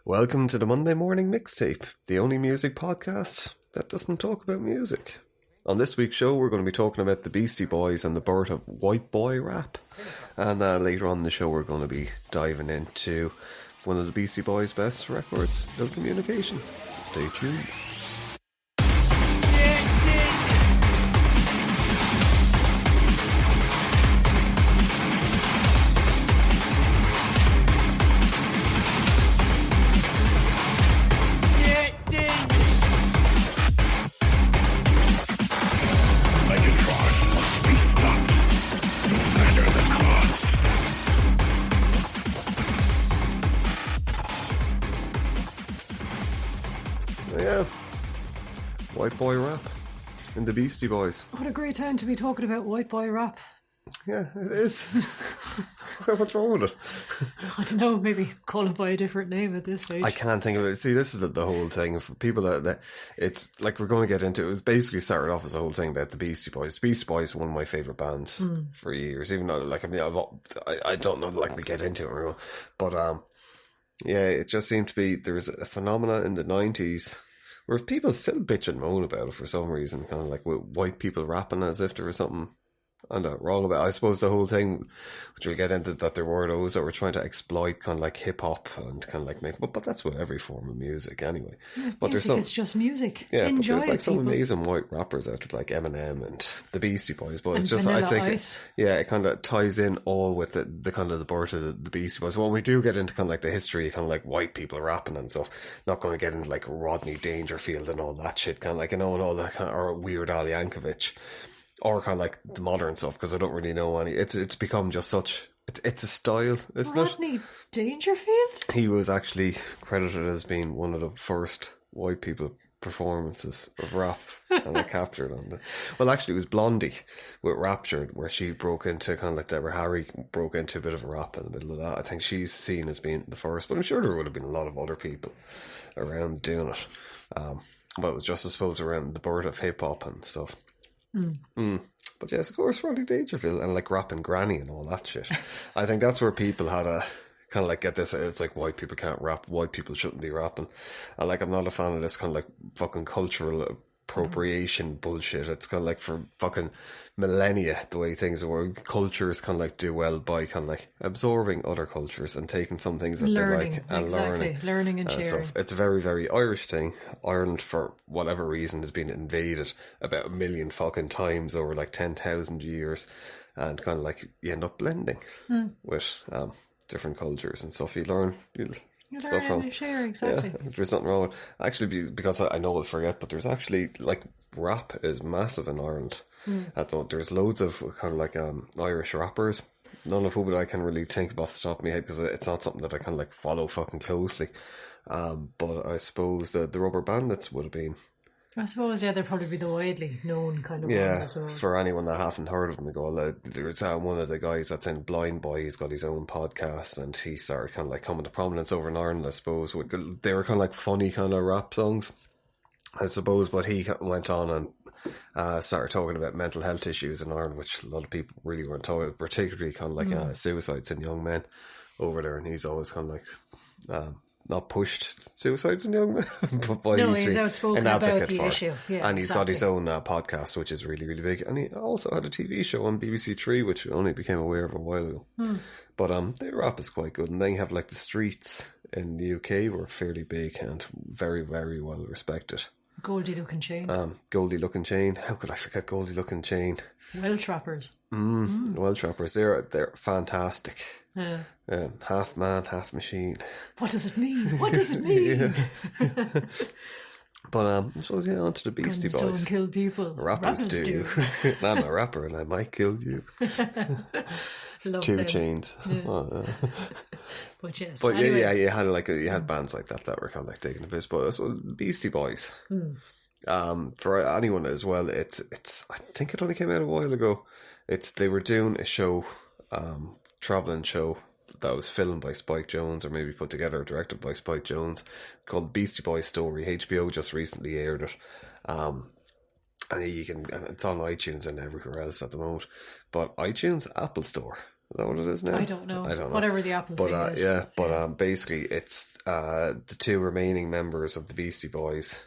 Welcome to the Monday Morning Mixtape, the only music podcast that doesn't talk about music. On this week's show, we're going to be talking about the Beastie Boys and the birth of white boy rap. And later on in the show, we're going to be diving into one of the Beastie Boys' best records, Ill Communication. So stay tuned. White boy rap and the Beastie Boys. What a great time to be talking about white boy rap. Yeah, it is. What's wrong with it? I don't know, maybe call it by a different name at this stage. I can't think of it. See, this is the whole thing. For people that it's like we're going to get into it. It was basically started off as a whole thing about the Beastie Boys. The Beastie Boys were one of my favourite bands for years. Even though, like, I mean, I don't know, like, we get into it, but yeah, it just seemed to be there was a phenomena in the 90s where people still bitch and moan about it for some reason, kind of like with white people rapping as if there was something wrong about it. I suppose the whole thing, which we'll get into, that there were those that were trying to exploit kind of like hip hop and kind of like make, but that's with every form of music anyway. Yeah, but there's some, it's just music. Yeah, enjoy but there's like some people. amazing white rappers out there like Eminem and the Beastie Boys. But and it's just, Vanilla I think, Ice. it kind of ties in all with the kind of the birth of the Beastie Boys. When we do get into kind of like the history, kind of like white people rapping and stuff, not going to get into like Rodney Dangerfield and all that shit, kind of like, you know, and all that kind of, or Weird Al Yankovic. Or kind of like the modern stuff, because I don't really know any. It's become just such. It's a style, isn't it? Rodney Dangerfield? He was actually credited as being one of the first white people performances of rap, and I captured on the. Well, actually, it was Blondie with Raptured, where she broke into kind of like Deborah Harry broke into a bit of a rap in the middle of that. I think she's seen as being the first, but I'm sure there would have been a lot of other people around doing it. But it was just, I suppose, around the birth of hip hop and stuff. But yes, of course, Rodney Dangerfield and like rapping Granny and all that shit. I think that's where people had a kind of like get this. It's like white people can't rap, white people shouldn't be rapping. And like, I'm not a fan of this kind of like fucking cultural appropriation bullshit. It's kind of like for fucking millennia the way things were. Cultures kind of like do well by kind of like absorbing other cultures and taking some things that they like and learning and sharing stuff. It's a very, very Irish thing. Ireland, for whatever reason, has been invaded about 1 million fucking times over like 10,000 years, and kind of like you end up blending with different cultures and stuff. You learn stuff from share, exactly. Yeah, there's nothing wrong with actually, because I know I'll forget, but there's actually like rap is massive in Ireland. There's loads of kind of like Irish rappers, none of whom I can really think of off the top of my head, because it's not something that I kind of like follow fucking closely. But I suppose the Rubber Bandits would have been. I suppose, yeah, they'd probably be the widely known kind of ones, I suppose. For anyone that haven't heard of them, there's one of the guys that's in Blind Boy, he's got his own podcast, and he started kind of like coming to prominence over in Ireland, I suppose. They were kind of like funny kind of rap songs, I suppose, but he went on and started talking about mental health issues in Ireland, which a lot of people really weren't talking about, particularly kind of like suicides in young men over there, and he's always kind of like not pushed suicides in young men, but he's outspoken about the issue. Yeah, and he's got his own podcast, which is really, really big, and he also had a TV show on BBC Three, which we only became aware of a while ago. But their rap is quite good, and then you have like the Streets in the UK were fairly big and very, very well respected. Goldie Looking Chain. Goldie Looking Chain. How could I forget Goldie Looking Chain? Well Trappers. Well Trappers. They're fantastic. Yeah. Half man, half machine. What does it mean? What does it mean? But I suppose, yeah, on to the Beastie Boys. Don't kill people. Rappers do. I'm a rapper and I might kill you. Love 2 them. Chains. Yeah. But yes. But anyway. yeah, you had bands like that were kind of like taking a piss. But so Beastie Boys. For anyone as well, it's. I think it only came out a while ago. They were doing a show, traveling show that was filmed by Spike Jonze, or maybe put together or directed by Spike Jonze, called Beastie Boys Story. HBO just recently aired it. And it's on iTunes and everywhere else at the moment. But iTunes, Apple Store, Is that what it is now? I don't know. Whatever the Apple thing is. Yeah, but basically it's the two remaining members of the Beastie Boys,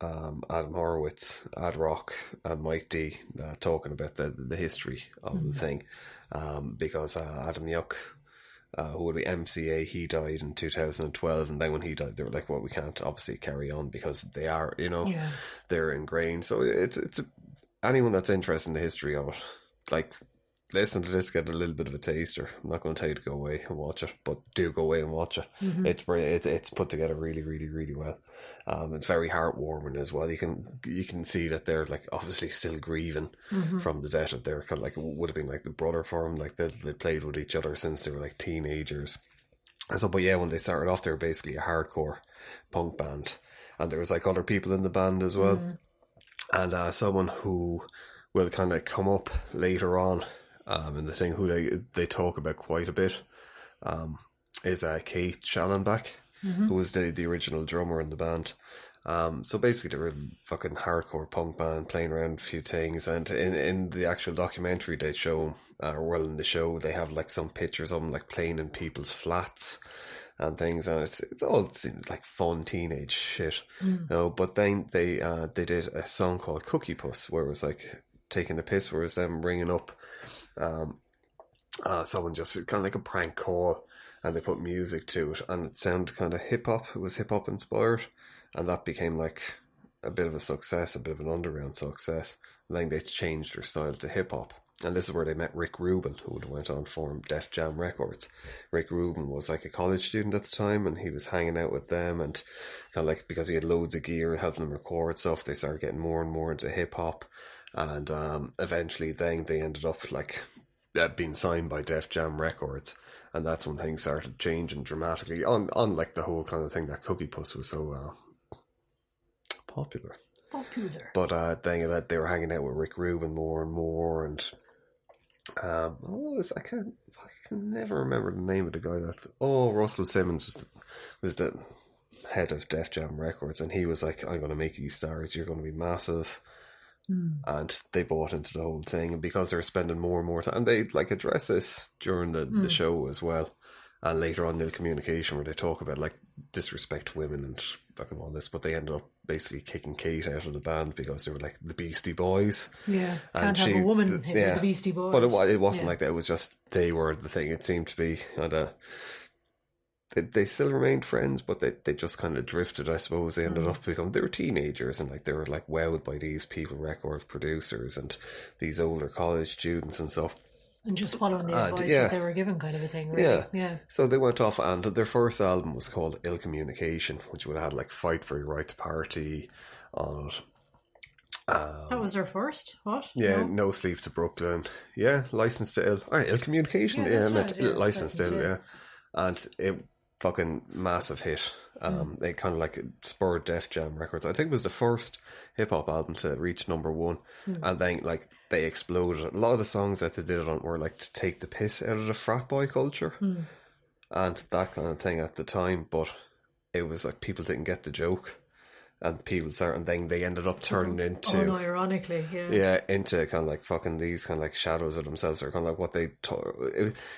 Adam Horowitz, Ad Rock, and Mike D, talking about the history of the thing, because Adam Yuck, who would be MCA, he died in 2012, and then when he died, they were like, well, we can't obviously carry on because they are, they're ingrained. So it's anyone that's interested in the history of it, like, listen to this, get a little bit of a taster. I'm not going to tell you to go away and watch it, but do go away and watch it. It's put together really, really, really well. It's very heartwarming as well. You can see that they're like obviously still grieving from the death of their kind of like, it would have been like the brother for them. Like they played with each other since they were like teenagers. And so, but yeah, when they started off, they were basically a hardcore punk band, and there was like other people in the band as well, and someone who will kind of come up later on. And the thing who they talk about quite a bit is Kate Schallenbach, who was the original drummer in the band. So basically they were a fucking hardcore punk band playing around a few things, and in the actual documentary they show, in the show they have like some pictures of them like playing in people's flats and things, and it all seems like fun teenage shit. But then they did a song called Cookie Puss, where it was like taking the piss, where it was them ringing up someone, just kind of like a prank call, and they put music to it, and it sounded kind of hip-hop. It was hip-hop inspired, and that became like a bit of a success, a bit of an underground success. And then they changed their style to hip-hop, and this is where they met Rick Rubin, who went on to form Def Jam Records. Rick Rubin was like a college student at the time, and he was hanging out with them, and kind of like, because he had loads of gear helping them record stuff, they started getting more and more into hip-hop. And eventually then they ended up like being signed by Def Jam Records, and that's when things started changing dramatically on like the whole kind of thing that Cookie Puss was so popular. But then they were hanging out with Rick Rubin more and more, and I can never remember the name of the guy Russell Simmons was the head of Def Jam Records, and he was like, I'm going to make you stars, you're going to be massive. And they bought into the whole thing, and because they were spending more and more time, and they like address this during the show as well, and later on Nil Communication, where they talk about like disrespect to women and fucking all this, but they ended up basically kicking Kate out of the band because they were like the Beastie Boys. Yeah, can't have a woman hit the Beastie Boys. But it wasn't like that. It was just they were the thing. It seemed to be, and they still remained friends, but they just kind of drifted, I suppose. They ended up becoming, they were teenagers, and like they were like wowed by these people, record producers, and these older college students and stuff. And just following the advice that they were given, kind of a thing, really. Yeah. So they went off, and their first album was called Ill Communication, which would have had like Fight for Your Right to Party on it. That was their first? What? Yeah, No Sleep to Brooklyn. Yeah, License to Ill. All right, Ill Communication. License to Ill, yeah. And it fucking massive hit. They kind of like spurred Def Jam Records. I think it was the first hip hop album to reach number one, and then like they exploded. A lot of the songs that they did it on were like to take the piss out of the frat boy culture and that kind of thing at the time, but it was like people didn't get the joke, and people started, and then they ended up turning into ironically, into kind of like fucking these kind of like shadows of themselves, or kind of like what they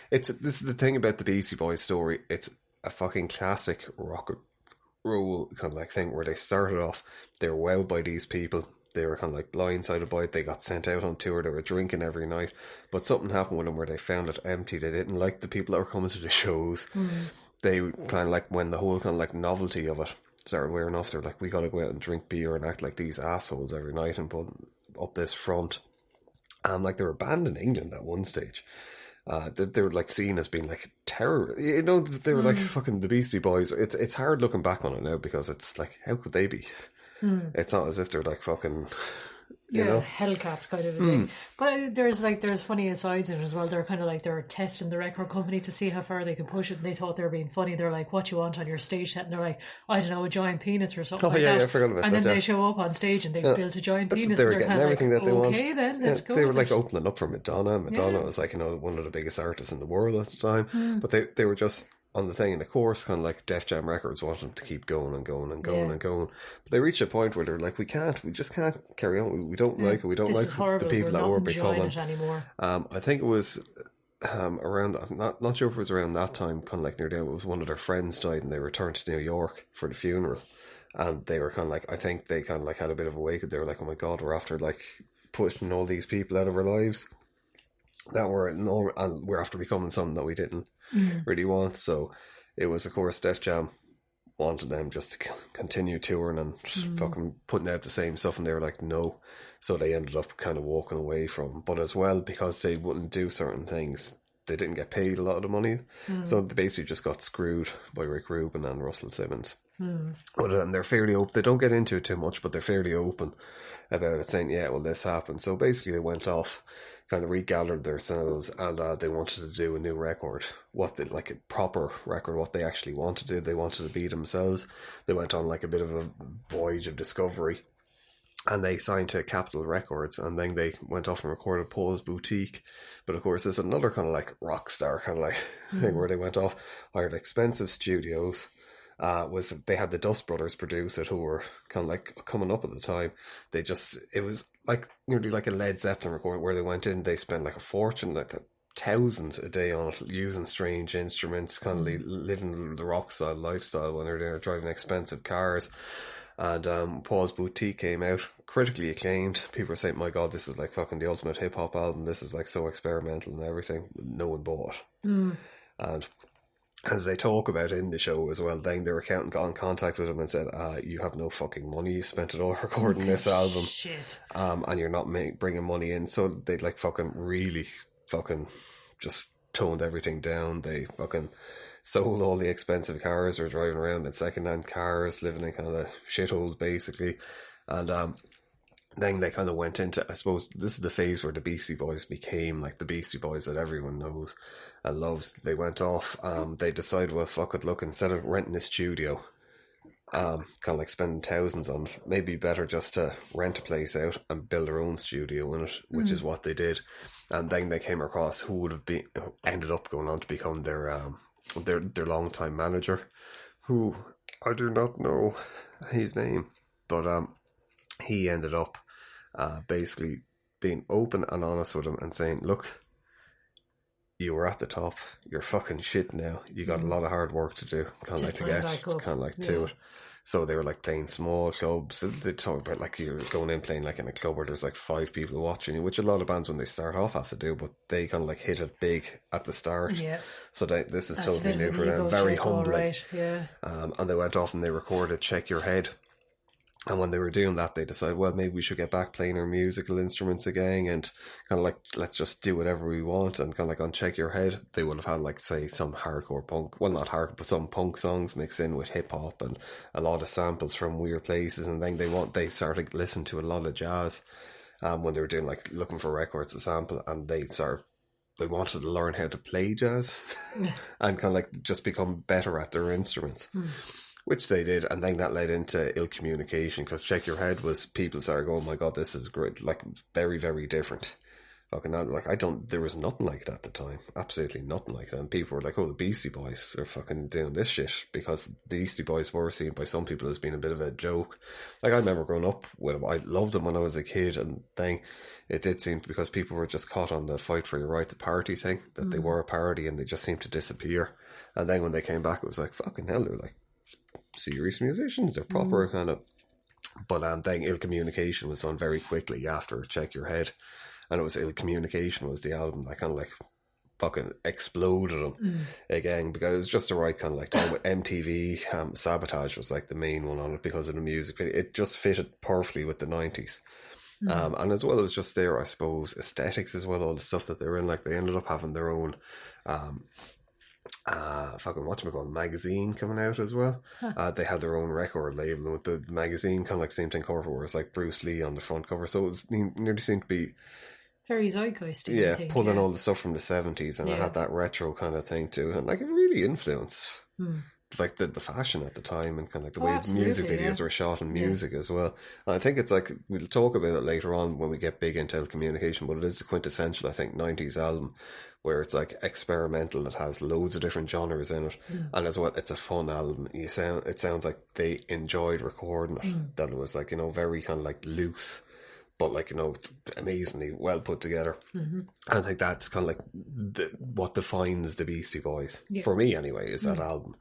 this is the thing about the Beastie Boys story. It's a fucking classic rock and roll kind of like thing, where they started off, they were wowed by these people, they were kind of like blindsided by it, they got sent out on tour, they were drinking every night, but something happened with them where they found it empty. They didn't like the people that were coming to the shows. They kind of like, when the whole kind of like novelty of it started wearing off, they're like, we gotta go out and drink beer and act like these assholes every night and put up this front. And like they were banned in England at one stage. They were like seen as being like terror. You know, they were like fucking the Beastie Boys. It's hard looking back on it now, because it's like, how could they be? It's not as if they're like fucking, you know, Hellcats kind of a thing. But there's funny asides in it as well. They're kind of like, they're testing the record company to see how far they can push it, and they thought they were being funny. They're like, what you want on your stage set? And they're like, I don't know, a giant penis or something like that. I forgot about that. And then they show up on stage and they've built a giant penis. They were and they're getting everything like, that they want. Okay, then let's go. They were like opening up for Madonna. Madonna was like, you know, one of the biggest artists in the world at the time. But they were just on the thing, and of course, kind of like Def Jam Records wanted them to keep going and going and going and going. But they reached a point where they're like, we just can't carry on. We don't like it. We don't like the people that we're becoming. Anymore. I think it was around, I'm not sure if it was around that time, kind of like near the end, it was one of their friends died and they returned to New York for the funeral. And they were kind of like, I think they kind of like had a bit of a wake. They were like, oh my God, we're after like pushing all these people out of our lives that were no, and we're after becoming something that we didn't really want. So it was, of course, Def Jam wanted them just to continue touring and just fucking putting out the same stuff, and they were like, no. So they ended up kind of walking away from. But as well, because they wouldn't do certain things, they didn't get paid a lot of the money. So they basically just got screwed by Rick Rubin and Russell Simmons. And they're fairly open. They don't get into it too much, but they're fairly open about it, saying, yeah, well, this happened. So basically they went off, kind of regathered themselves, and they wanted to do a new record, like a proper record, what they actually wanted to do. They wanted to be themselves. They went on like a bit of a voyage of discovery, and they signed to Capitol Records, and then they went off and recorded Paul's Boutique. But of course, there's another kind of like rock star kind of like thing where they went off, hired expensive studios. They had the Dust Brothers produce it, who were kind of like coming up at the time. It was like nearly like a Led Zeppelin recording where they went in, they spent like a fortune, like thousands a day on it, using strange instruments, kind of living the rock style lifestyle when they're there, driving expensive cars. And Paul's Boutique came out, critically acclaimed. People were saying, my God, this is like fucking the ultimate hip hop album. This is like so experimental and everything. No one bought it. And as they talk about in the show as well, then their accountant got in contact with them and said, you have no fucking money, you spent it all recording this album. Shit. And you're not bringing money in. So they like fucking really fucking just toned everything down. They fucking sold all the expensive cars, or driving around in second-hand cars, living in kind of shitholes basically. And then they kind of went into, I suppose, this is the phase where the Beastie Boys became like the Beastie Boys that everyone knows and loves. They went off, they decided, well, fuck it, look, instead of renting a studio, kind of like spending thousands on it, maybe better just to rent a place out and build their own studio in it, which is what they did. And then they came across who ended up going on to become their long-time manager, who I do not know his name, but he ended up basically being open and honest with him and saying, look, you were at the top, you're fucking shit now, you got a lot of hard work to do, kind of like to get kind of like to it. So they were like playing small clubs. They talk about like you're going in playing like in a club where there's like 5 people watching you, which a lot of bands when they start off have to do, but they kind of like hit it big at the start. Yeah. So this is totally new for them. Very humbling. Right. Yeah. And they went off and they recorded Check Your Head. And when they were doing that, they decided, well, maybe we should get back playing our musical instruments again, and kind of like, let's just do whatever we want. And kind of like on Check Your Head, they would have had like, say, some hardcore punk, well, not hardcore, but some punk songs mixed in with hip hop and a lot of samples from weird places. And then they started listening to a lot of jazz when they were doing like looking for records to sample, and they wanted to learn how to play jazz and kind of like just become better at their instruments. Which they did, and then that led into Ill Communication, because Check Your Head was, people started going, oh my God, this is great, like very, very different. Fucking like, there was nothing like it at the time, absolutely nothing like it, and people were like, oh, the Beastie Boys, they're fucking doing this shit, because the Beastie Boys were seen by some people as being a bit of a joke. Like, I remember growing up with them, I loved them when I was a kid, and then it did seem, because people were just caught on the fight for your right to party thing, that they were a parody, and they just seemed to disappear. And then when they came back, it was like, fucking hell, they're like serious musicians, they're proper kind of. But then Ill Communication was done very quickly after Check Your Head, and it was Ill Communication was the album that kind of like fucking exploded them again, because it was just the right kind of like time with MTV. Sabotage was like the main one on it because of the music. It just fitted perfectly with the 90s. And as well as just their, I suppose, aesthetics as well, all the stuff that they were in, like they ended up having their own fucking whatchamacallit magazine coming out as well. They had their own record label with the magazine, kind of like same thing cover where it's like Bruce Lee on the front cover, so it nearly seemed to be very zeitgeist. Pulling all the stuff from the 70s, and it had that retro kind of thing too, and like it really influenced like the fashion at the time, and kind of like the way music videos were shot and music as well. And I think it's like, we'll talk about it later on when we get big into Communication, but it is the quintessential, I think, 90s album where it's like experimental, it has loads of different genres in it, and as well, it's a fun album. It sounds like they enjoyed recording it, that it was like, very kind of like loose, but like, you know, amazingly well put together. I think that's kind of like what defines the Beastie Boys for me anyway, is that album.